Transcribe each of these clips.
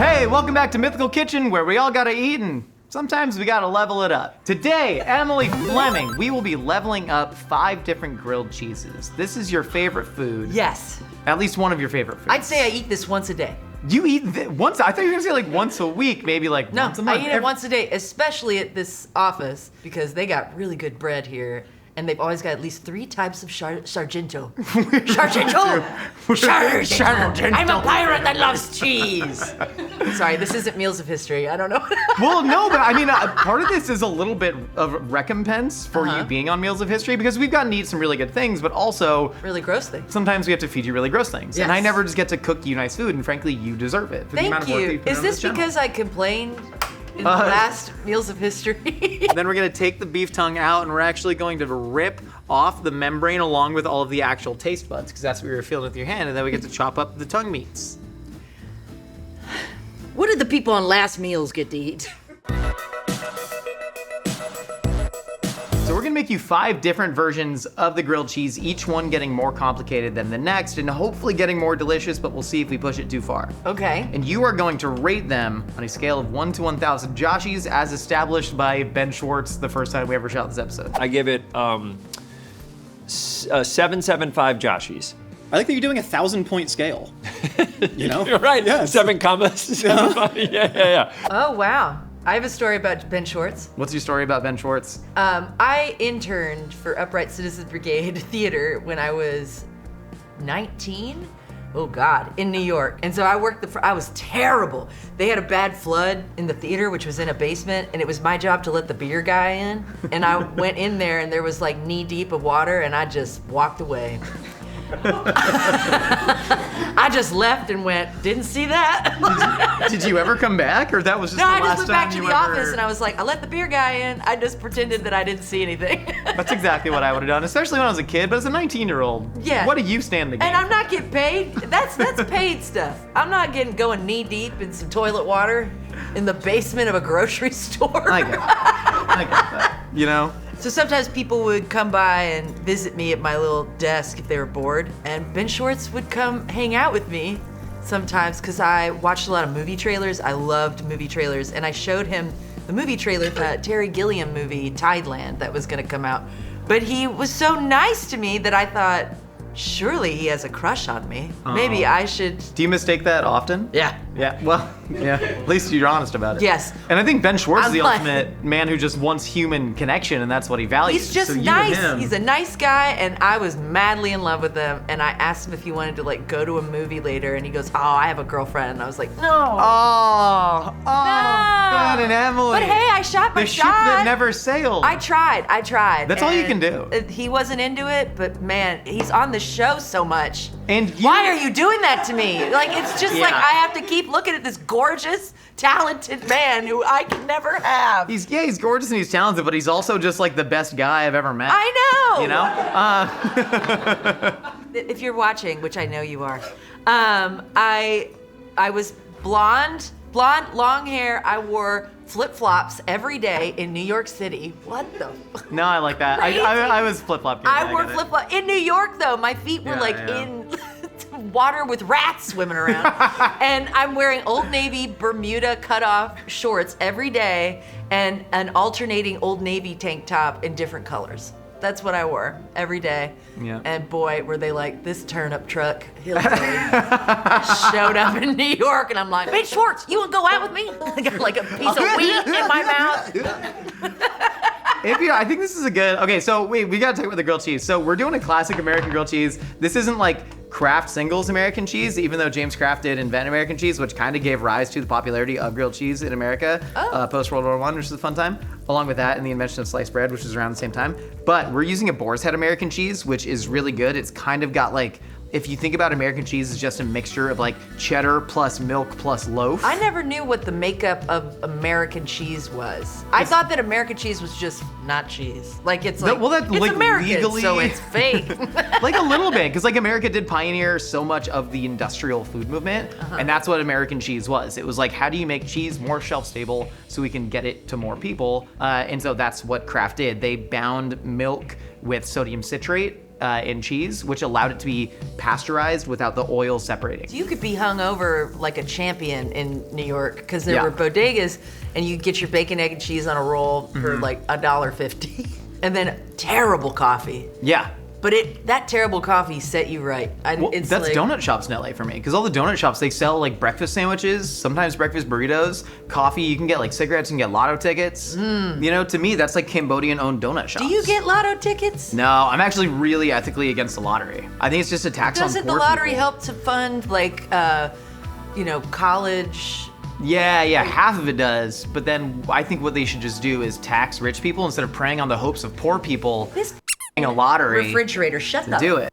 Hey, welcome back to Mythical Kitchen, where we all gotta eat and sometimes we gotta level it up. Today, Emily Fleming, we will be leveling up 5 different grilled cheeses. This is your favorite food. Yes. At least one of your favorite foods. I'd say I eat this once a day. You eat once? I thought you were gonna say like once a week, maybe like No, once a month. I eat it once a day, especially at this office because they got really good bread here. And they've always got at least 3 types of Sargento. Sargento! Sargento! I'm a pirate that loves cheese! Sorry, this isn't Meals of History. I don't know. Well, no, but I mean, part of this is a little bit of recompense for you being on Meals of History because we've gotten to eat some really good things, but also really gross things. Sometimes we have to feed you really gross things. Yes. And I never just get to cook you nice food, and frankly, you deserve it. For the amount Thank of work that you. put Is into this channel. because I complained in the last Meals of History? Then we're gonna take the beef tongue out and we're actually going to rip off the membrane along with all of the actual taste buds, because that's what you were feeling with your hand, and then we get to chop up the tongue meats. What did the people on last meals get to eat? So we're gonna make you 5 different versions of the grilled cheese, each one getting more complicated than the next, and hopefully getting more delicious, but we'll see if we push it too far. Okay. And you are going to rate them on a scale of 1 to 1,000 Joshies, as established by Ben Schwartz the first time we ever shot this episode. I give it 775 Joshies. I like that you're doing a 1,000-point scale. You know? You're right. Yeah. 7 commas. 75. Yeah. Oh, wow. I have a story about Ben Schwartz. What's your story about Ben Schwartz? I interned for Upright Citizens Brigade Theater when I was 19. Oh God, in New York. And so I worked I was terrible. They had a bad flood in the theater, which was in a basement, and it was my job to let the beer guy in. And I went in there and there was like knee deep of water and I just walked away. I just left and went, didn't see that. Did you ever come back, or that was just No, the I last just went back to time the you ever... office and I was like, I let the beer guy in. I just pretended that I didn't see anything. That's exactly what I would have done, especially when I was a kid, but as a 19-year-old, Yeah. what do you stand the game? And I'm not getting paid. That's paid stuff. I'm not going knee deep in some toilet water in the basement of a grocery store. I get that, you know? So sometimes people would come by and visit me at my little desk if they were bored, and Ben Schwartz would come hang out with me sometimes because I watched a lot of movie trailers. I loved movie trailers, and I showed him the movie trailer for that Terry Gilliam movie, Tideland, that was gonna come out. But he was so nice to me that I thought, surely he has a crush on me. Maybe I should. Do you mistake that often? Yeah. Yeah, well, yeah, at least you're honest about it. Yes. And I think Ben Schwartz is I'm the like- ultimate man who just wants human connection, and that's what he values. He's just So you nice. and him- He's a nice guy, and I was madly in love with him. And I asked him if he wanted to like go to a movie later, and he goes, "Oh, I have a girlfriend." And I was like, "No." Oh, No. Ben and Emily. But hey, I shot my the ship shot. that never sailed. I tried. That's all you and can do. He wasn't into it, but man, he's on the show so much. And you- why are you doing that to me? Like, it's just like Yeah. I have to keep looking at this gorgeous, talented man who I can never have. He's gorgeous and he's talented, but he's also just like the best guy I've ever met. I know. You know? If you're watching, which I know you are, I was blonde, long hair. I wore flip-flops every day in New York City. What the? No, I like that. Crazy. I was flip-flop. I wore flip-flops in New York though. My feet were Yeah, like yeah. in water with rats swimming around. And I'm wearing Old Navy Bermuda cutoff shorts every day and an alternating Old Navy tank top in different colors. That's what I wore every day. Yeah. And boy, were they like, this turnip truck hillbilly showed up in New York, and I'm like, Ben Schwartz, you wanna go out with me? I got like a piece of wheat in my mouth. I think this is a good. Okay, so we gotta talk about the grilled cheese. So we're doing a classic American grilled cheese. This isn't like Kraft singles American cheese, even though James Kraft did invent American cheese, which kind of gave rise to the popularity of grilled cheese in America post World War I, which is a fun time. Along with that and the invention of sliced bread, which was around the same time. But we're using a boar's head American cheese, which is really good. It's kind of got like, if you think about American cheese as just a mixture of like cheddar plus milk plus loaf. I never knew what the makeup of American cheese was. I thought that American cheese was just not cheese. Like it's like, well, that's it's like American, legally- so it's fake. Like a little bit, because like America did pioneer so much of the industrial food movement, and that's what American cheese was. It was like, how do you make cheese more shelf stable so we can get it to more people? And so that's what Kraft did. They bound milk with sodium citrate in cheese, which allowed it to be pasteurized without the oil separating. You could be hung over like a champion in New York because there Yeah. were bodegas and you get your bacon, egg, and cheese on a roll for like $1.50. And then terrible coffee. Yeah. But that terrible coffee set you right. Well, It's that's like, donut shops in LA for me, because all the donut shops, they sell like breakfast sandwiches, sometimes breakfast burritos, coffee. You can get like cigarettes and get lotto tickets. You know, to me, that's like Cambodian-owned donut shops. Do you get lotto tickets? No, I'm actually really ethically against the lottery. I think it's just a tax on Doesn't poor the lottery people. help to fund like, college? Yeah, half of it does. But then I think what they should just do is tax rich people instead of preying on the hopes of poor people. This A lottery refrigerator, shut to the do it.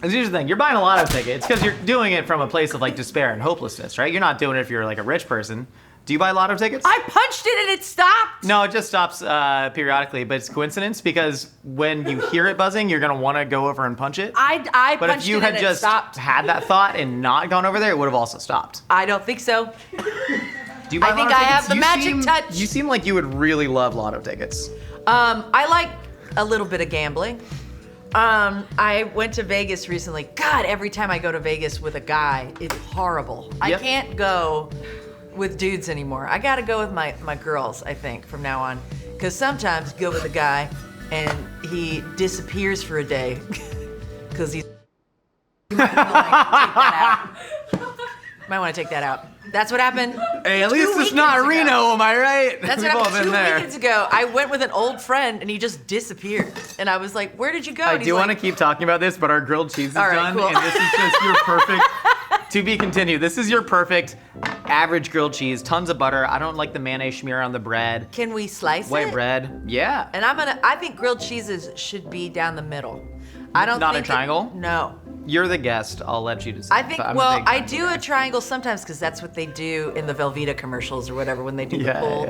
And here's the thing, you're buying a lotto ticket. It's because you're doing it from a place of like despair and hopelessness, right? You're not doing it if you're like a rich person. Do you buy lotto tickets? I punched it and it stopped. No, it just stops periodically, but it's coincidence because when you hear it buzzing, you're gonna want to go over and punch it. I But punched if you it had and just it stopped. had that thought and not gone over there, it would have also stopped. I don't think so. Do you buy I think lotto I tickets? have the You magic touch. You seem like you would really love lotto tickets. I like a little bit of gambling. I went to Vegas recently. God, every time I go to Vegas with a guy, it's horrible. I Yep. can't go with dudes anymore. I gotta go with my girls, I think, from now on. Because sometimes you go with a guy and he disappears for a day. Because he's... You might want to take that out. That's what happened. Hey, at 2 least it's weekends not ago. Reno, am I right? That's We've what all happened been 2 there. weekends ago. I went with an old friend and he just disappeared. And I was like, where did you go? I And he's do want to like, keep talking about this, but our grilled cheese is All right, done, cool. and this is just your perfect. To be continued. This is your perfect average grilled cheese. Tons of butter. I don't like the mayonnaise smear on the bread. Can we slice White it? bread. Yeah. And I think grilled cheeses should be down the middle. I don't Not a think triangle? No. You're the guest. I'll let you decide. I think, I'm a well, big I fan. do a triangle sometimes because that's what they do in the Velveeta commercials or whatever when they do Yeah, the pull.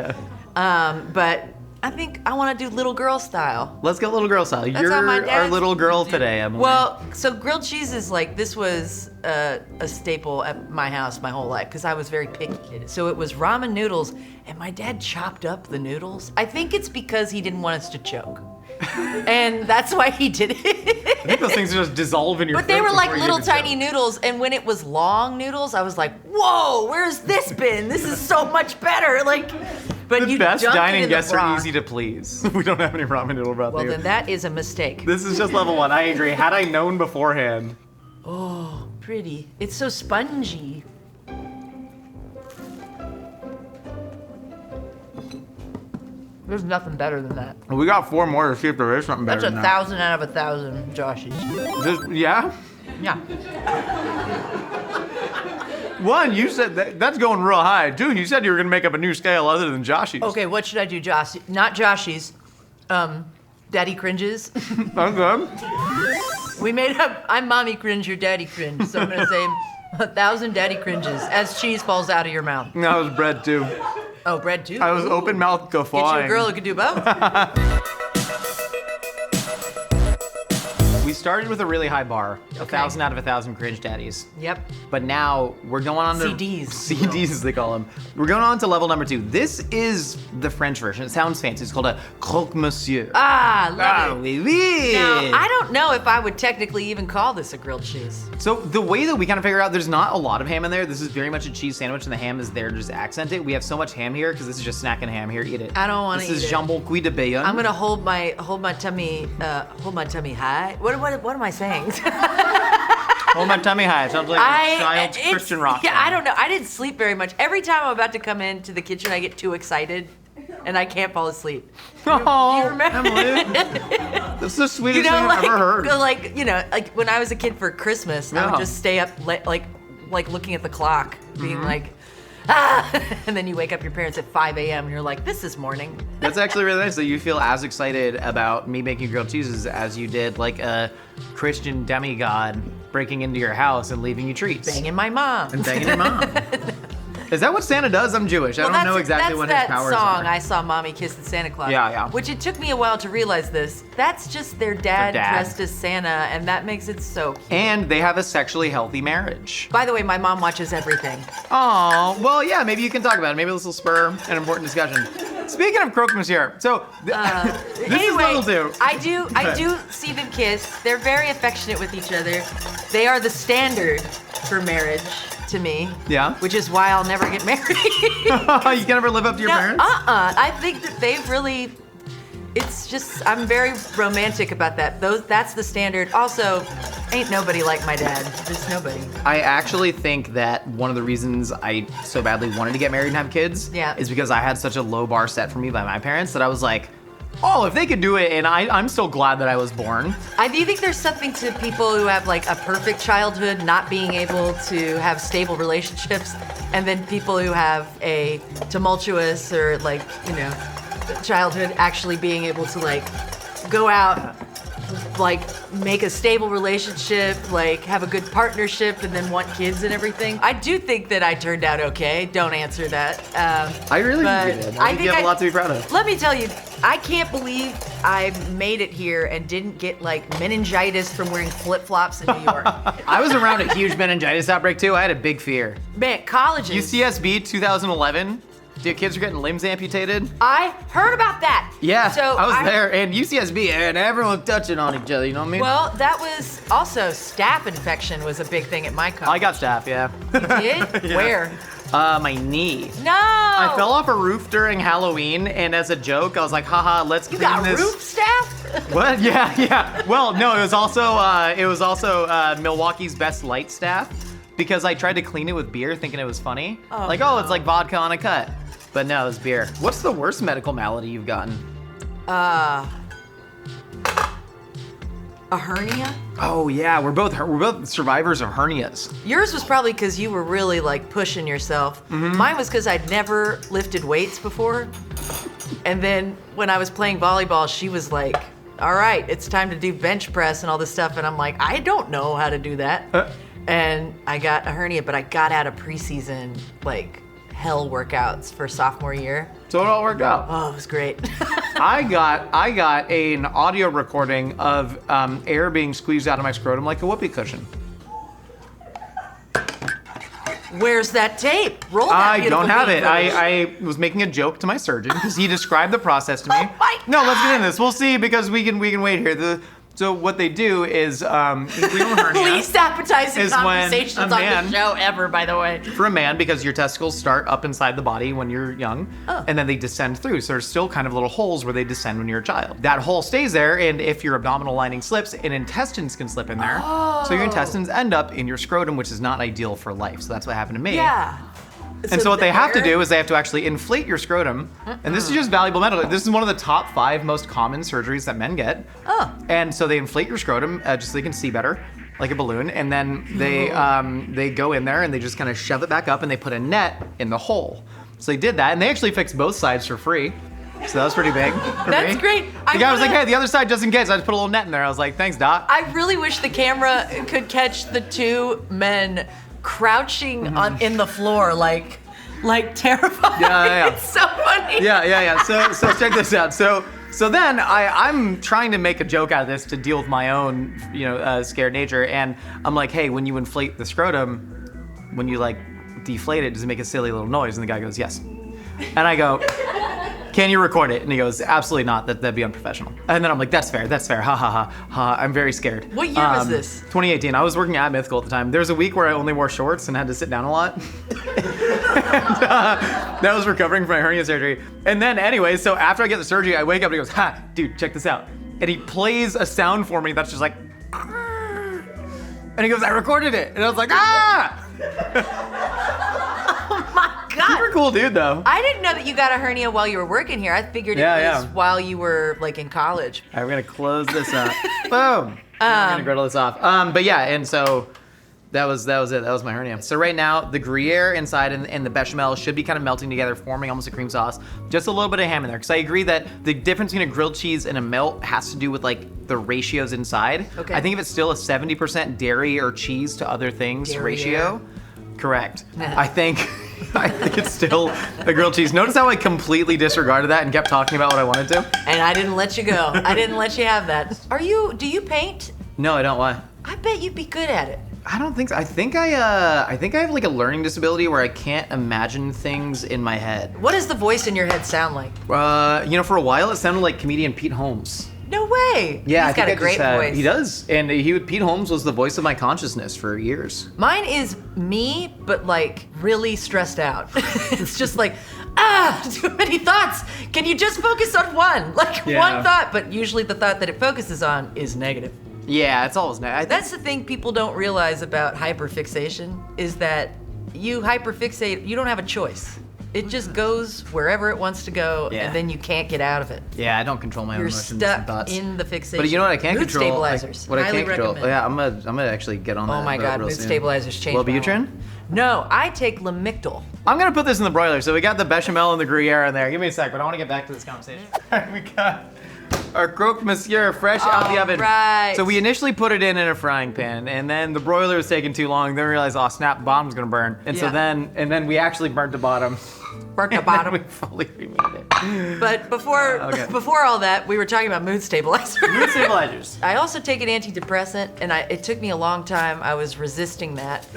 yeah. But I think I want to do little girl style. Let's get little girl style. That's You're how my our dad little girl do. today, Emily. Well, so grilled cheese is like, this was a staple at my house my whole life because I was very picky. So it was ramen noodles and my dad chopped up the noodles. I think it's because he didn't want us to choke. And that's why he did it. I think those things just dissolve in your But they throat were like before you little even tiny choke. noodles, and when it was long noodles, I was like, "Whoa, where's this been? This is so much better!" Like, but The you best dunk it dining in the guests are broth. easy to please. We don't have any ramen noodle broth Well, here. then that is a mistake. This is just level 1. I agree. Had I known beforehand. Oh, pretty. It's so spongy. There's nothing better than that. We got 4 more to see if there is something better That's than 1,000 out of 1,000, Joshies. that. Yeah? Yeah. 1, you said that's going real high. 2, you said you were going to make up a new scale other than Joshy's. Okay, what should I do, Josh? Not Joshies. Daddy cringes. That's good. We made up. I'm mommy cringe, you're daddy cringe. So I'm gonna say 1,000 daddy cringes as cheese falls out of your mouth. That was bread too. Oh, bread too. I was open mouth Get you guffawing. a girl who can do both. We started with a really high bar, 1,000 out of 1,000 cringe daddies. Yep. But now we're going on to CDs. CDs, as they call them. We're going on to level number 2. This is the French version. It sounds fancy. It's called a croque monsieur. Ah, love it. oui, oui. Now, I don't know if I would technically even call this a grilled cheese. So the way that we kind of figure out, there's not a lot of ham in there. This is very much a cheese sandwich, and the ham is there to just accent it. We have so much ham here because this is just snacking ham. Here, eat it. I don't wanna This eat is it. jambon cuit de Bayonne. I'm gonna hold my tummy high. What am I saying? Hold my tummy high. It sounds like a child's it's- Christian rock. Yeah, song. I don't know. I didn't sleep very much. Every time I'm about to come into the kitchen, I get too excited, and I can't fall asleep. Oh, you remember? Emily. That's the sweetest You know, thing like, I've ever heard. like when I was a kid for Christmas, I Yeah. would just stay up like looking at the clock, being like, ah, and then you wake up your parents at 5 a.m. and you're like, this is morning. That's actually really nice that you feel as excited about me making grilled cheeses as you did like a Christian demigod breaking into your house and leaving you treats. Banging my mom. And banging your mom. Is that what Santa does? I'm Jewish. I don't know exactly what his that's powers that song, are. I Saw Mommy Kiss the Santa Claus. Yeah, yeah. Which it took me a while to realize this. That's just their dad, Their dad. dressed as Santa, and that makes it so cute. And they have a sexually healthy marriage. By the way, my mom watches everything. Oh, well, yeah, maybe you can talk about it. Maybe this will spur an important discussion. Speaking of croque monsieur, so this is level 2. I do see them kiss. They're very affectionate with each other. They are the standard for marriage to me. Yeah. Which is why I'll never get married. You can never live up to your parents? I think that they really. It's just I'm very romantic about that. That's the standard. Also, ain't nobody like my dad. Just nobody. I actually think that one of the reasons I so badly wanted to get married and have kids is because I had such a low bar set for me by my parents that I was like, oh, if they could do it, and I'm still glad that I was born. I do think there's something to people who have like a perfect childhood not being able to have stable relationships, and then people who have a tumultuous or like, childhood actually being able to like go out, like make a stable relationship, like have a good partnership, and then want kids and everything. I do think that I turned out okay. Don't answer that. I really think you did. I think you have a lot to be proud of. Let me tell you, I can't believe I made it here and didn't get like meningitis from wearing flip-flops in New York. I was around a huge meningitis outbreak too. I had a big fear. Man, colleges. UCSB 2011. Dude, kids are getting limbs amputated. I heard about that. Yeah, so I was there, and UCSB, and everyone touching on each other, you know what I mean? Well, that was also staph infection was a big thing at my college. I got staph, yeah. You did? Yeah. Where? My knee. No! I fell off a roof during Halloween, and as a joke, I was like, haha, let's clean You got this. roof staph? What? Yeah. Well, no, it was also Milwaukee's best light staff, because I tried to clean it with beer thinking it was funny. Oh, It's like vodka on a cut. But no, it's beer. What's the worst medical malady you've gotten? A hernia? Oh yeah, we're both survivors of hernias. Yours was probably because you were really like pushing yourself. Mm-hmm. Mine was because I'd never lifted weights before. And then when I was playing volleyball, she was like, all right, it's time to do bench press and all this stuff. And I'm like, I don't know how to do that. And I got a hernia, but I got out of preseason, like, hell workouts for sophomore year. So it all worked out. Oh, it was great. I got an audio recording of air being squeezed out of my scrotum like a whoopee cushion. Where's that tape? Roll that I beautiful don't have bean it. footage. I was making a joke to my surgeon because he described the process to me. Oh my No, let's get God. into this. We'll see because we can wait here. So what they do is inguinal hernia. Least appetizing is when conversations a on man- the show ever, by the way. For a man, because your testicles start up inside the body when you're young, Oh. and then they descend through. So there's still kind of little holes where they descend when you're a child. That hole stays there, and if your abdominal lining slips, and intestines can slip in there. So your intestines end up in your scrotum, which is not ideal for life. So that's what happened to me. Yeah. And so what the they have to air- do is they have to actually inflate your scrotum. And this is just valuable medical. This is one of the top 5 most common surgeries that men get. Oh. And so they inflate your scrotum just so they can see better, like a balloon. And then they go in there and they just kind of shove it back up and they put a net in the hole. So they did that, and they actually fixed both sides for free. So that was pretty big for That's me. great. The guy was like, hey, the other side just in case. I just put a little net in there. I was like, thanks, Doc. I really wish the camera could catch the two men crouching in the floor, like terrified. Yeah. It's so funny. Yeah. So check this out. So then I'm trying to make a joke out of this to deal with my own, scared nature. And I'm like, hey, when you inflate the scrotum, when you like deflate it, does it make a silly little noise? And the guy goes, yes. And I go, can you record it? And he goes, absolutely not. That'd be unprofessional. And then I'm like, that's fair. Ha ha ha. I'm very scared. What year was this? 2018. I was working at Mythical at the time. There was a week where I only wore shorts and had to sit down a lot. And, that was recovering from my hernia surgery. And then anyway, so after I get the surgery, I wake up and he goes, ha, dude, check this out. And he plays a sound for me that's just like, and he goes, I recorded it. And I was like, ah! Oh my God. Super cool dude though. I didn't know that you got a hernia while you were working here. I figured it was while you were like in college. All right, we're gonna close this up. Boom. We're gonna griddle this off. But yeah, and so that was it. That was my hernia. So right now, the Gruyere inside and the bechamel should be kind of melting together, forming almost a cream sauce. Just a little bit of ham in there, because I agree that the difference between a grilled cheese and a melt has to do with like the ratios inside. Okay. I think if it's still a 70% dairy or cheese to other things Derriere. ratio, correct. I think it's still a grilled cheese. Notice how I completely disregarded that and kept talking about what I wanted to? And I didn't let you go. I didn't let you have that. Do you paint? No, I don't. Why? I bet you'd be good at it. I don't think so. I think I have like a learning disability where I can't imagine things in my head. What does the voice in your head sound like? For a while it sounded like comedian Pete Holmes. No way. Yeah, He's got a great voice. He does, and Pete Holmes was the voice of my consciousness for years. Mine is me, but like really stressed out. It's just like, too many thoughts. Can you just focus on one? Like one thought, but usually the thought that it focuses on is negative. Yeah, it's always negative. That's the thing people don't realize about hyperfixation is that you hyperfixate, you don't have a choice. It just goes wherever it wants to go, and then you can't get out of it. Yeah, I don't control my own You're emotions stuck and thoughts. in the fixation. But you know what I can Mood control? stabilizers. What I Highly can't control. recommend. Yeah, I'm gonna actually get on that. Oh my God, real mood soon. stabilizers change. Wellbutrin? No, I take Lamictal. I'm gonna put this in the broiler. So we got the bechamel and the Gruyere in there. Give me a sec, but I want to get back to this conversation. We got our croque monsieur fresh out the oven. Right. So we initially put it in a frying pan, and then the broiler was taking too long. Then we realized, oh snap, the bottom's gonna burn. And so then we actually burnt the bottom. Burnt the And bottom. we fully remade it. But before all that, we were talking about mood stabilizers. Mood stabilizers. I also take an antidepressant, and it took me a long time. I was resisting that.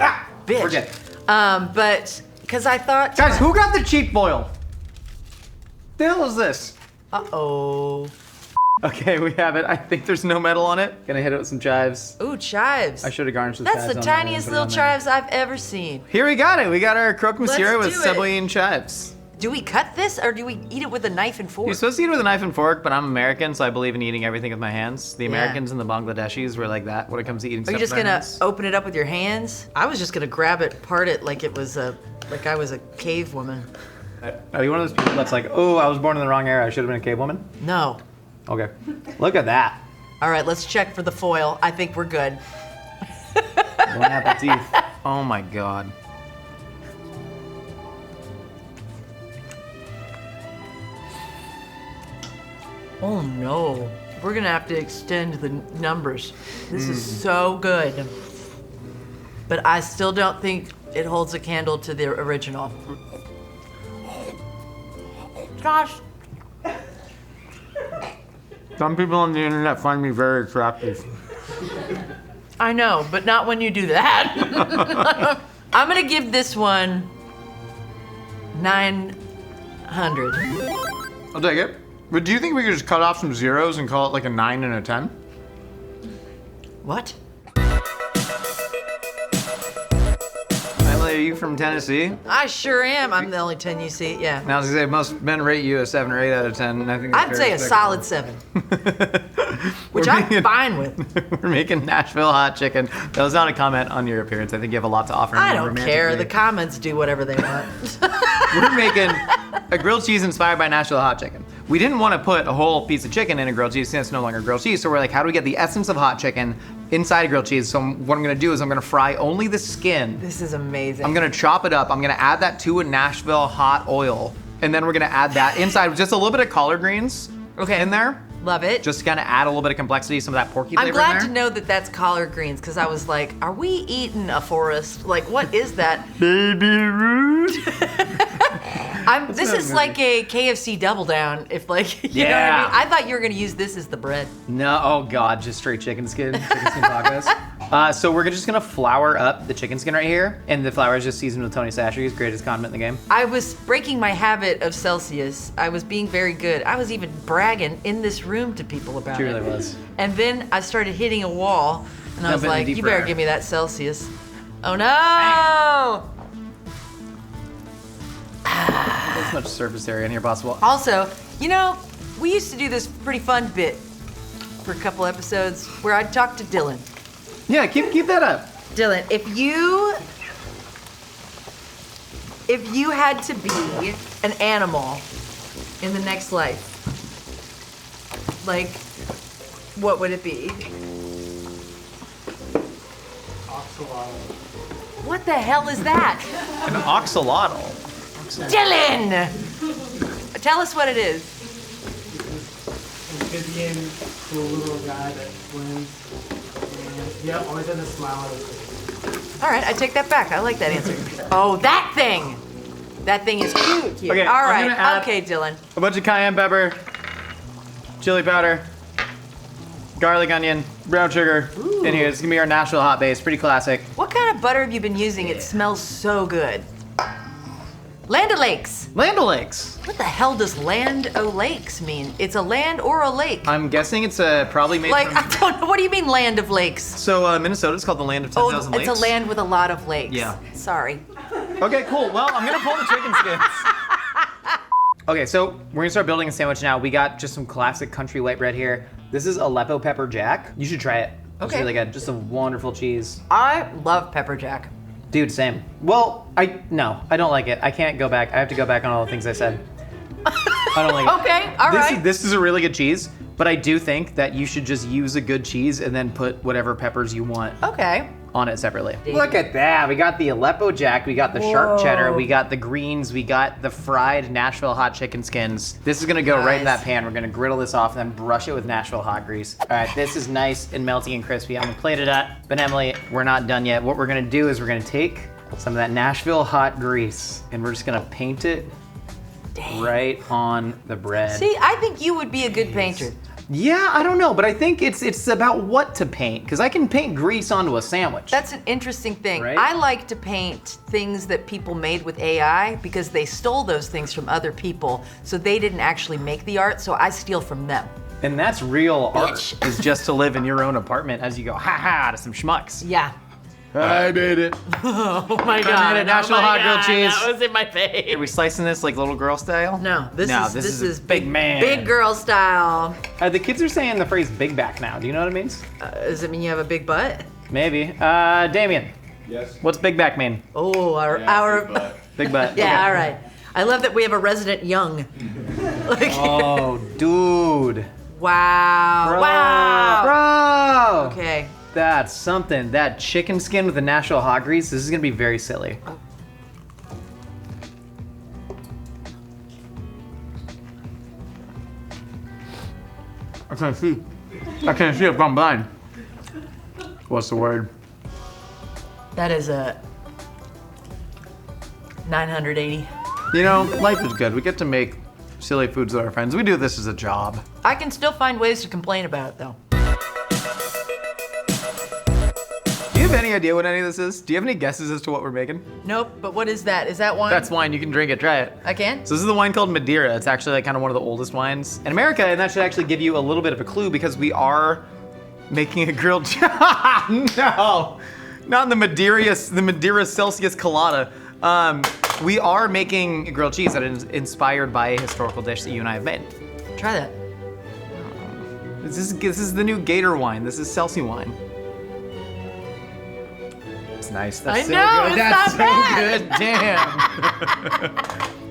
Bitch. Forget it. But because I thought, Guys, who got the cheap foil? The hell is this? uh-oh. Okay, we have it. I think there's no metal on it. Gonna hit it with some chives. Ooh, chives. I should have garnished with That's chives the on there and tiniest put it little on there. chives I've ever seen. Here we got it. We got our croque monsieur Let's with do it. ceboline chives. Do we cut this, or do we eat it with a knife and fork? You're supposed to eat it with a knife and fork, but I'm American, so I believe in eating everything with my hands. The Americans and the Bangladeshis were like that when it comes to eating Are stuff you just with their gonna hands. open it up with your hands? I was just gonna grab it, part it like it was like I was a cave woman. Are you one of those people that's like, oh, I was born in the wrong era. I should have been a cave woman? No. Okay. Look at that. All right, let's check for the foil. I think we're good. Bon appetit. Oh my God. Oh no. We're gonna have to extend the numbers. This is so good. But I still don't think it holds a candle to the original. Gosh. Some people on the internet find me very attractive. I know, but not when you do that. I'm gonna give this one 900. I'll take it. But do you think we could just cut off some zeros and call it like a 9 and a 10? What? Emily, are you from Tennessee? I sure am. I'm the only 10 you see, yeah. Now, I was gonna say, most men rate you a 7 or 8 out of 10. And I think that's I'd very say a solid 7, which We're I'm making- fine with. We're making Nashville hot chicken. That was not a comment on your appearance. I think you have a lot to offer. I me don't romantically. care. The comments do whatever they want. We're making a grilled cheese inspired by Nashville hot chicken. We didn't want to put a whole piece of chicken in a grilled cheese since it's no longer grilled cheese. So we're like, how do we get the essence of hot chicken inside a grilled cheese? So what I'm gonna do is I'm gonna fry only the skin. This is amazing. I'm gonna chop it up. I'm gonna add that to a Nashville hot oil. And then we're gonna add that inside with just a little bit of collard greens in there. Love it. Just to kind of add a little bit of complexity, some of that porky flavor I'm glad in there. to know that that's collard greens because I was like, are we eating a forest? Like, what is that? Baby Ruth. This is like a KFC double down. If like, you know what I mean? I thought you were gonna use this as the bread. No, oh God, just straight chicken skin tacos. So we're just gonna flour up the chicken skin right here, and the flour is just seasoned with Tony Sachery's greatest condiment in the game. I was breaking my habit of Celsius. I was being very good. I was even bragging in this room to people about She it. really was. And then I started hitting a wall, and I Dump was it in the like, deep you better fryer. give me that Celsius. Oh no! As much surface area in here possible. Also, you know, we used to do this pretty fun bit for a couple episodes where I'd talk to Dylan. Yeah, keep that up. Dylan, if you had to be an animal in the next life, like, what would it be? Axolotl. What the hell is that? An axolotl. Dylan! Tell us what it is. Amphibian, the little guy that swims. And yeah, always has a smile on his face. All right, I take that back. I like that answer. Oh, that thing! That thing is cute. Okay, All I'm right. gonna add- Okay, Dylan. A bunch of cayenne pepper, chili powder, garlic, onion, brown sugar in here. This is gonna be our Nashville hot base. Pretty classic. What kind of butter have you been using? It smells so good. Land O'Lakes. Land O'Lakes. What the hell does Land O'Lakes mean? It's a land or a lake? I'm guessing it's probably made Like, from... I don't know. What do you mean Land of Lakes? So Minnesota's called the land of 10,000 lakes. It's a land with a lot of lakes. Yeah. Sorry. Okay, cool. Well, I'm gonna pull the chicken skins. Okay, so we're gonna start building a sandwich now. We got just some classic country white bread here. This is Aleppo pepper jack. You should try it. It's Okay. really good. Just a wonderful cheese. I love pepper jack. Dude, same. Well, I don't like it. I can't go back. I have to go back on all the things I said. I don't like it. Okay, all right. This is a really good cheese, but I do think that you should just use a good cheese and then put whatever peppers you want Okay. on it separately. Look at that. We got the Aleppo Jack, we got the sharp cheddar, we got the greens, we got the fried Nashville hot chicken skins. This is gonna go right in Nice. that pan. We're gonna griddle this off and then brush it with Nashville hot grease. All right, this is nice and melty and crispy. I'm gonna plate it up. But Emily, we're not done yet. What we're gonna do is we're gonna take some of that Nashville hot grease and we're just gonna paint it right on the bread. See, I think you would be a good painter. Yeah, I don't know, but I think it's about what to paint, because I can paint grease onto a sandwich. That's an interesting thing. Right? I like to paint things that people made with AI because they stole those things from other people, so they didn't actually make the art, so I steal from them. And that's real art, Bitch. is just to live in your own apartment as you go, ha ha, to some schmucks. Yeah. I made it. Oh my I made it, Nashville hot grilled cheese. That was in my face. Are we slicing this like little girl style? No, this is big man. Big girl style. The kids are saying the phrase big back now. Do you know what it means? Does it mean you have a big butt? Maybe. Damien, Yes. what's big back mean? Oh, our Big butt. Big butt. yeah, Okay. all right. I love that we have a resident young. Like, Oh, dude. wow. Bro. Wow. Bro. Okay. That's something. That chicken skin with the Nashville hot grease. This is gonna be very silly. I can't see. I can't see. I've gone blind. What's the word? That is a 980. You know, life is good. We get to make silly foods with our friends. We do this as a job. I can still find ways to complain about it though. Do you have any idea what any of this is? Do you have any guesses as to what we're making? Nope, but what is that? Is that wine? That's wine. You can drink it. Try it. I can? So this is the wine called Madeira. It's actually like kind of one of the oldest wines in America, and that should actually give you a little bit of a clue because we are making a grilled no, not the Madeira Celsius Colada. We are making a grilled cheese that is inspired by a historical dish that you and I have made. Try that. This is the new Gator wine. This is Celsi wine. It's nice. That's I so know, good. it's That's not so good. Damn.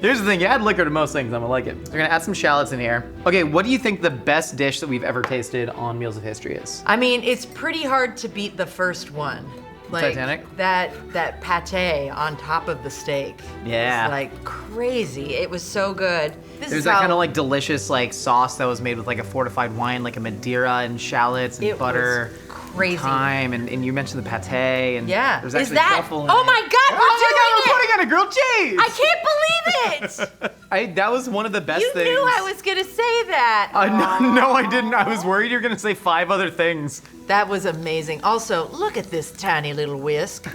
Here's the thing. You add liquor to most things. I'm gonna like it. We're gonna add some shallots in here. Okay, what do you think the best dish that we've ever tasted on Meals of History is? I mean, it's pretty hard to beat the first one. Like Titanic? that pate on top of the steak. Yeah. It's like crazy. It was so good. This There's is that how kind of like delicious like sauce that was made with like a fortified wine, like a Madeira and shallots and it butter, was crazy. thyme, and you mentioned the pate and Yeah. there's Is actually that? truffle in Oh it. my God! We're We're doing it! putting on a grilled cheese. I can't believe it. That was one of the best You things. knew I was gonna say that. No, I didn't. I was worried you were gonna say 5 other things. That was amazing. Also, look at this tiny little whisk.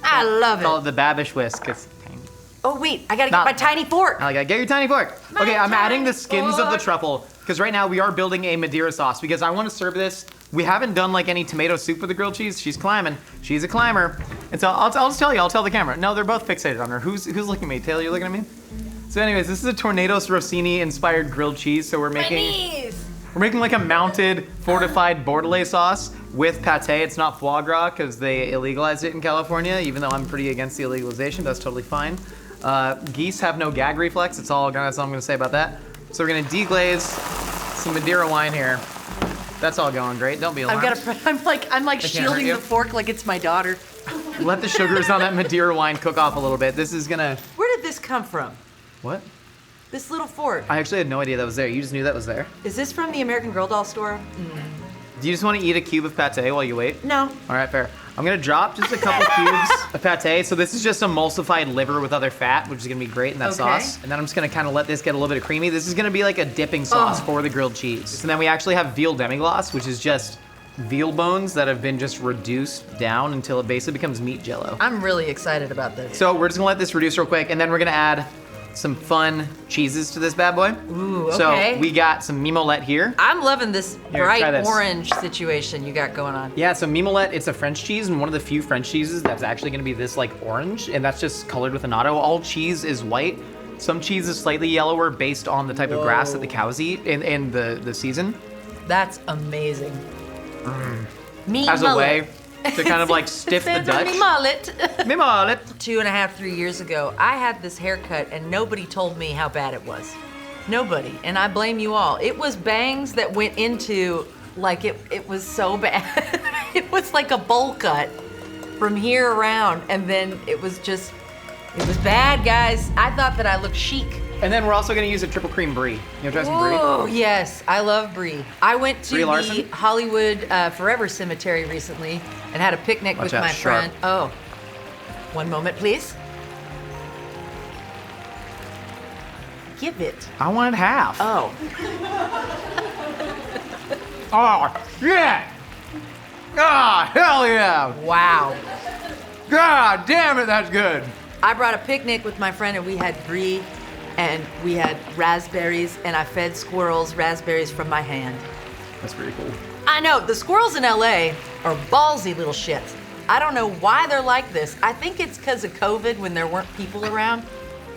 I love Call it it. the Babish whisk. It's tiny. Oh wait, I gotta get Not- my tiny fork. I like that. Get your tiny fork. My Okay, I'm adding the tiny skins of the fork. truffle because right now we are building a Madeira sauce because I want to serve this. We haven't done like any tomato soup with the grilled cheese. She's climbing. She's a climber. And so I'll just tell you. I'll tell the camera. No, they're both fixated on her. Who's looking at me? Taylor, you looking at me? So anyways, this is a Tornadoes Rossini inspired grilled cheese. So we're My making knees. like a mounted fortified Bordelaise sauce with pate. It's not foie gras because they illegalized it in California, even though I'm pretty against the illegalization. That's totally fine. Geese have no gag reflex. That's all I'm gonna say about that. So we're gonna deglaze some Madeira wine here. That's all going great. Don't be alarmed. I'm like hurt shielding you. the fork like it's my daughter. Let the sugars on that Madeira wine cook off a little bit. This is gonna. Where did this come from? What? This little fork. I actually had no idea that was there. You just knew that was there. Is this from the American Girl doll store? Do you just want to eat a cube of pate while you wait? No. All right, fair. I'm gonna drop just a couple cubes of pate. So this is just emulsified liver with other fat, which is gonna be great in that sauce. And then I'm just gonna kind of let this get a little bit of creamy. This is gonna be like a dipping sauce for the grilled cheese. And then we actually have veal demi-glace, which is just veal bones that have been just reduced down until it basically becomes meat jello. I'm really excited about this. So we're just gonna let this reduce real quick, and then we're gonna add some fun cheeses to this bad boy. Ooh, okay. So we got some mimolette here. I'm loving this Here, try bright this. orange situation you got going on. Yeah, so mimolette, it's a French cheese, and one of the few French cheeses that's actually gonna be this like orange, and that's just colored with annatto. All cheese is white. Some cheese is slightly yellower based on the type of grass that the cows eat in the season. That's amazing. Me As a mullet. way to kind of like stiff the Says Dutch. Me mullet. Mimolette. 2.5, 3 years ago, I had this haircut and nobody told me how bad it was. Nobody, and I blame you all. It was bangs that went into, like it was so bad. It was like a bowl cut from here around, and then it was bad, guys. I thought that I looked chic. And then we're also gonna use a triple cream brie. You wanna try some brie? Oh, yes, I love brie. I went to Brie the Larson? Hollywood Forever Cemetery recently and had a picnic Watch with out, my sharp. friend. Oh, one moment, please. Give it. I wanted half. Oh, Oh, yeah! Ah, hell yeah! wow. God damn it, that's good. I brought a picnic with my friend and we had brie and we had raspberries and I fed squirrels raspberries from my hand. That's pretty cool. I know, the squirrels in LA are ballsy little shits. I don't know why they're like this. I think it's because of COVID when there weren't people around.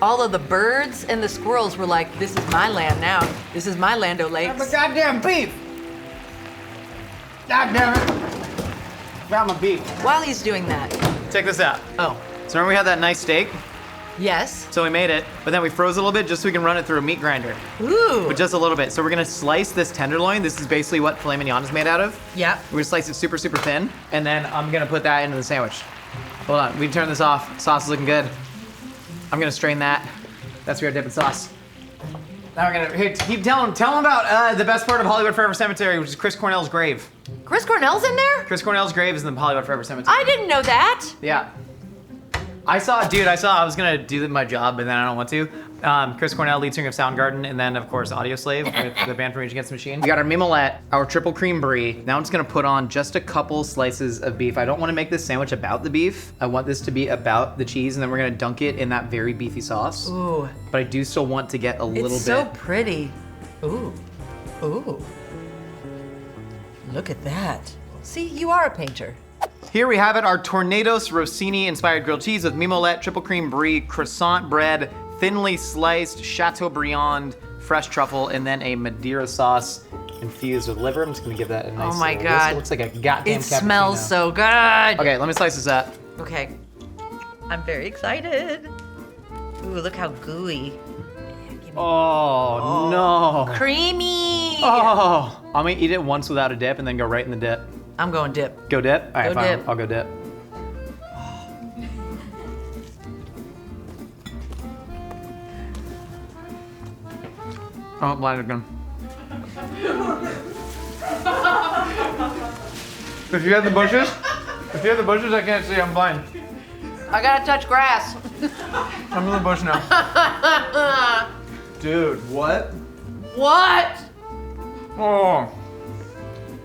All of the birds and the squirrels were like, this is my land now. This is my Land O'Lakes. Goddamn beef! God damn it! Found my beef. While he's doing that, Check this out. oh, So remember we had that nice steak? yes. So we made it, but then we froze it a little bit just so we can run it through a meat grinder. Ooh. But just a little bit. So we're gonna slice this tenderloin. This is basically what filet mignon is made out of. Yep. We're gonna slice it super, super thin, and then I'm gonna put that into the sandwich. Hold on, we can turn this off. Sauce is looking good. I'm gonna strain that. That's your dipping sauce. Now we're gonna, here, keep telling them about the best part of Hollywood Forever Cemetery, which is Chris Cornell's grave. Chris Cornell's in there? Chris Cornell's grave is in the Hollywood Forever Cemetery. I didn't know that. Yeah. I was gonna do my job, but then I don't want to. Chris Cornell, lead singer of Soundgarden, and then of course Audio Slave with the band from Rage Against the Machine. We got our mimolette, our triple cream brie. Now I'm just gonna put on just a couple slices of beef. I don't wanna make this sandwich about the beef. I want this to be about the cheese, and then we're gonna dunk it in that very beefy sauce. Ooh. But I do still want to get a little It's so bit. pretty. Ooh. Ooh. Look at that. See, you are a painter. Here we have it, our Tornadoes Rossini inspired grilled cheese with mimolette, triple cream brie, croissant bread, thinly sliced Chateaubriand, fresh truffle, and then a Madeira sauce infused with liver. I'm just gonna give that a nice Oh my little God. whisk. It looks like a goddamn It smells cappuccino. so good. Okay, let me slice this up. Okay. I'm very excited. Ooh, look how gooey. Oh, no. Creamy. Oh, I'm gonna eat it once without a dip and then go right in the dip. I'm going dip. Go dip? All right, Go fine. dip. I'll go dip. Oh, blind again. If you have the bushes, I can't see. I'm blind. I gotta touch grass. I'm in the bush now. Dude, what? What? Oh,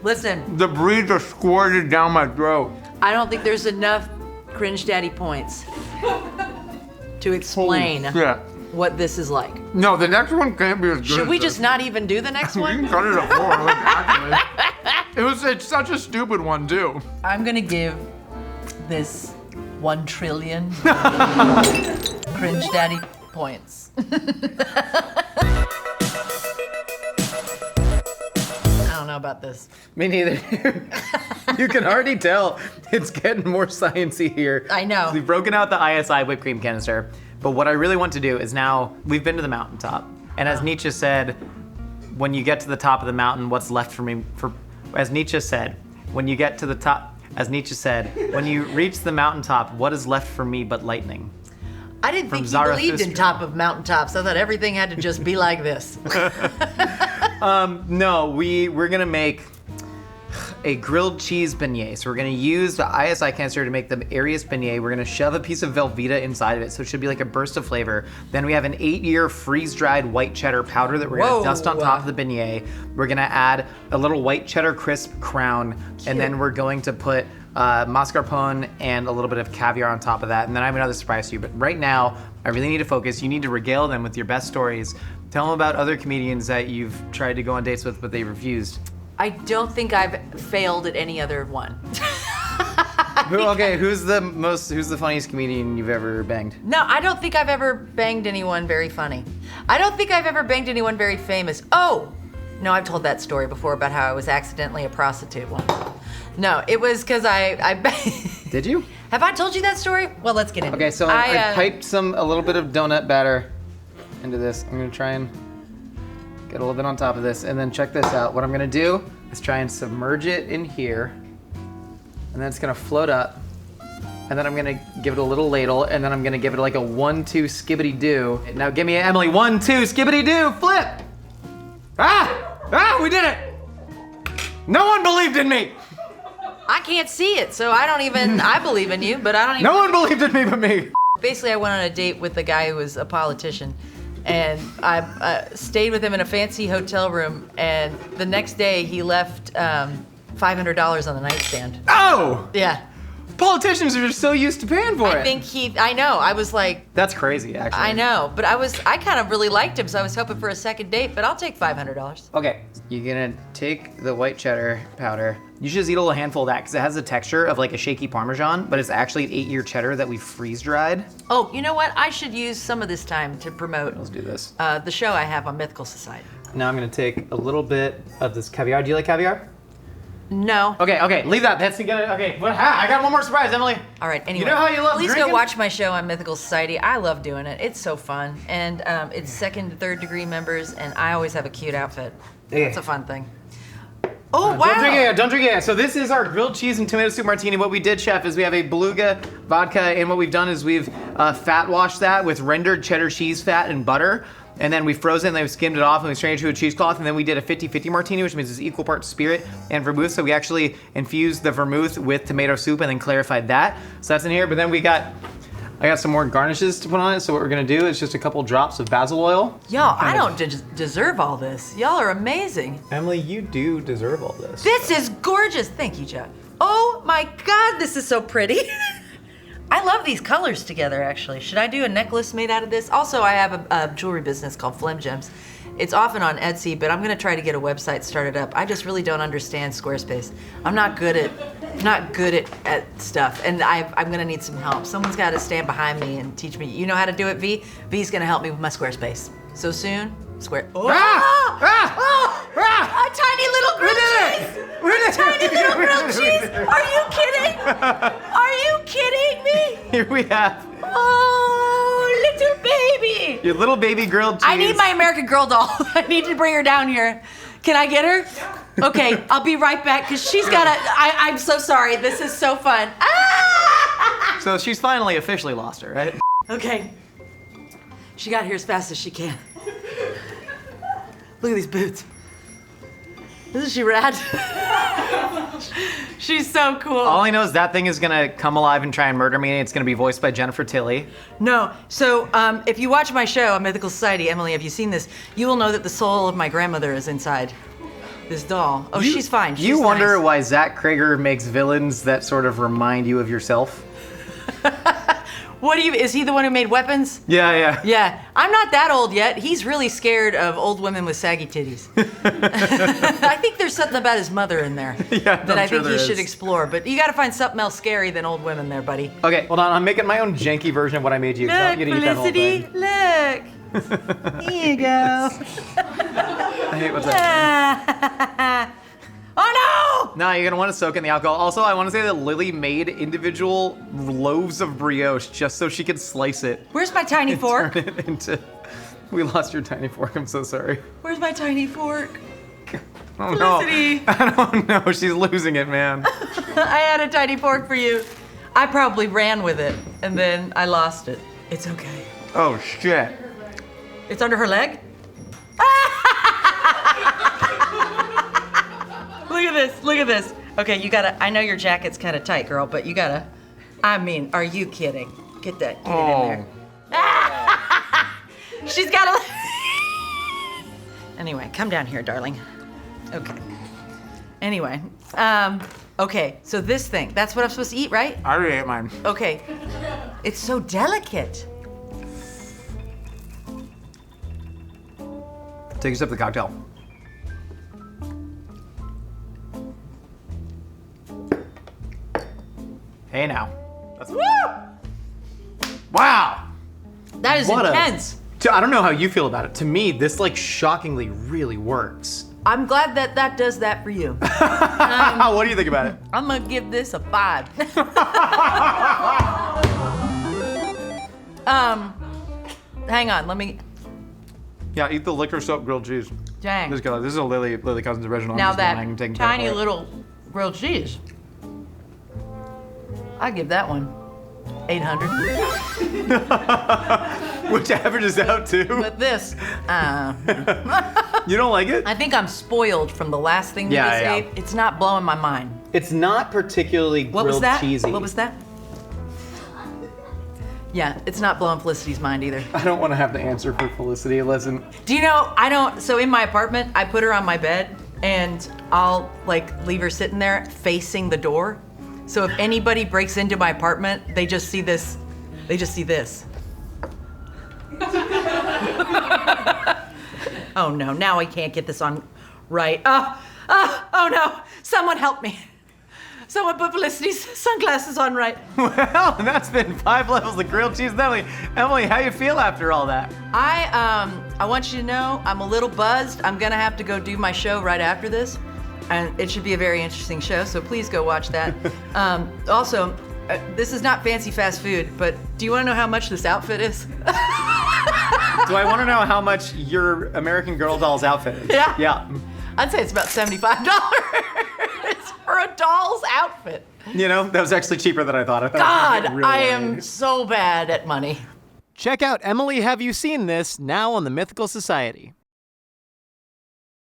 Listen, the brie just squirted down my throat. I don't think there's enough cringe daddy points to explain Yeah. what this is like. No, the next one can't be as good. Should we just not even do the next We can one? cut it up more, like, actually. It's such a stupid one, too. I'm gonna give this 1 trillion cringe daddy points. I don't know about this. Me neither. You can already tell it's getting more sciencey here. I know. We've broken out the ISI whipped cream canister, but what I really want to do is now, we've been to the mountaintop, and as Nietzsche said, when you get to the top of the mountain, what's left for me, as Nietzsche said, when you get to the top, as Nietzsche said, when you reach the mountaintop, what is left for me but lightning? I didn't think From he believed in Zarathustra. top of mountaintops. I thought everything had to just be like this. No, we're gonna make, a grilled cheese beignet. So we're gonna use the ISI canister to make the Arius beignet. We're gonna shove a piece of Velveeta inside of it, so it should be like a burst of flavor. Then we have an 8-year freeze-dried white cheddar powder that we're gonna dust on top of the beignet. We're gonna add a little white cheddar crisp crown, and then we're going to put mascarpone and a little bit of caviar on top of that. And then I have another surprise for you. But right now, I really need to focus. You need to regale them with your best stories. Tell them about other comedians that you've tried to go on dates with, but they refused. I don't think I've failed at any other one. Who's the funniest comedian you've ever banged? No, I don't think I've ever banged anyone very funny. I don't think I've ever banged anyone very famous. Oh, no, I've told that story before about how I was accidentally a prostitute once. No, it was because I Did you? Have I told you that story? Well, let's get into it. Okay, so I piped a little bit of donut batter into this. I'm gonna try and get a little bit on top of this, and then check this out. What I'm gonna do is try and submerge it in here, and then it's gonna float up, and then I'm gonna give it a little ladle, and then I'm gonna give it like a 1-2 skibbity-doo. Now give me Emily, 1-2 skibbity-doo, flip! We did it! No one believed in me! I can't see it, so I believe in you, but I don't even. No one believed in me but me! Basically, I went on a date with a guy who was a politician, and I stayed with him in a fancy hotel room, and the next day he left $500 on the nightstand. Oh! Yeah. Politicians are just so used to paying for it. I know, I was like. That's crazy, actually. I know, but I kind of really liked him, so I was hoping for a second date, but I'll take $500. Okay, you're gonna take the white cheddar powder. You should just eat a little handful of that because it has the texture of like a shaky Parmesan, but it's actually an 8-year cheddar that we freeze dried. Oh, you know what? I should use some of this time to promote. Let's do this. The show I have on Mythical Society. Now I'm gonna take a little bit of this caviar. Do you like caviar? No. Okay, leave that. That's gonna. Okay, I got one more surprise, Emily. All right, anyway. You know how you love Please drinking? go watch my show on Mythical Society. I love doing it. It's so fun. And it's 2nd and 3rd degree members, and I always have a cute outfit. Yeah. It's a fun thing. Oh, wow. Don't drink it yet. So this is our grilled cheese and tomato soup martini. What we did, chef, is we have a beluga vodka, and what we've done is we've fat washed that with rendered cheddar cheese fat and butter. And then we froze it, and then we skimmed it off, and we strained it to a cheesecloth, and then we did a 50-50 martini, which means it's equal parts spirit and vermouth. So we actually infused the vermouth with tomato soup and then clarified that. So that's in here. But then I got some more garnishes to put on it. So what we're gonna do is just a couple drops of basil oil. Y'all, I don't deserve all this. Y'all are amazing. Emily, you do deserve all this. This is gorgeous. Thank you, Jeff. Oh my God, this is so pretty. I love these colors together, actually. Should I do a necklace made out of this? Also, I have a jewelry business called Flem Gems. It's often on Etsy, but I'm gonna try to get a website started up. I just really don't understand Squarespace. I'm not good at stuff, and I'm gonna need some help. Someone's gotta stand behind me and teach me. You know how to do it, V? V's gonna help me with my Squarespace. So soon, a tiny little grilled cheese! A tiny little grilled cheese! Are you kidding? Are you kidding me? Here we have Oh, little baby! your little baby grilled cheese. I need my American Girl doll. I need to bring her down here. Can I get her? Okay, I'll be right back because she's got a. I'm so sorry. This is so fun. Ah! So she's finally officially lost her, right? Okay. She got here as fast as she can. Look at these boots. Isn't she rad? She's so cool. All I know is that thing is gonna come alive and try and murder me, and it's gonna be voiced by Jennifer Tilly. No, so if you watch my show on Mythical Society, Emily, have you seen this? You will know that the soul of my grandmother is inside this doll. Oh, she's fine. She's You wonder nice. why Zach Krager makes villains that sort of remind you of yourself? Is he the one who made weapons? Yeah. Yeah, I'm not that old yet. He's really scared of old women with saggy titties. I think there's something about his mother in there that I think he should explore. But you got to find something else scary than old women there, buddy. Okay, hold on. I'm making my own janky version of what I made you. 'Cause I don't Look, get to eat that whole Felicity, thing. look. Here you go. I hate what's that. Oh no! No, you're gonna want to soak in the alcohol. Also, I want to say that Lily made individual loaves of brioche just so she could slice it. Where's my tiny fork? Turn it into. We lost your tiny fork. I'm so sorry. Where's my tiny fork? Oh Felicity. no! I don't know. She's losing it, man. I had a tiny fork for you. I probably ran with it and then I lost it. It's okay. Oh shit! It's under her leg? Look at this, look at this. Okay, you gotta, I know your jacket's kind of tight, girl, but you gotta, I mean, are you kidding? Get that kid in there. She's gotta, anyway, come down here, darling. Okay. Anyway, okay, so this thing, that's what I'm supposed to eat, right? I already ate mine. Okay. It's so delicate. Take a sip of the cocktail. Hey now. That's Woo! wow. That is What intense. I don't know how you feel about it. To me, this like shockingly really works. I'm glad that that does that for you. What do you think about it? I'm gonna give this a 5. Hang on, let me, Yeah, eat the liquor soap grilled cheese. dang. This is a Lily Cousin's original. Now I'm just that lying and taking credit tiny for it. little grilled cheese, I give that one 800. Which averages out to. But this, You don't like it? I think I'm spoiled from the last thing you Yeah, just yeah. ate. It's not blowing my mind. It's not particularly What was that? cheesy. What was that? Yeah, it's not blowing Felicity's mind either. I don't want to have to answer for Felicity. Listen. Do you know, I don't, so in my apartment, I put her on my bed and I'll like leave her sitting there facing the door. So if anybody breaks into my apartment, they just see this, Oh no, now I can't get this on right. Oh no, someone help me. Someone put Felicity's sunglasses on right. Well, that's been 5 levels of grilled cheese with Emily. Emily, how you feel after all that? I want you to know I'm a little buzzed. I'm gonna have to go do my show right after this, and it should be a very interesting show. So please go watch that. Also, this is not fancy fast food, but do you want to know how much this outfit is? Do I want to know how much your American Girl doll's outfit is? Yeah. Yeah. I'd say it's about $75 for a doll's outfit. You know, that was actually cheaper than I thought. God, Really I am so bad at money. Check out Emily Have You Seen This now on the Mythical Society.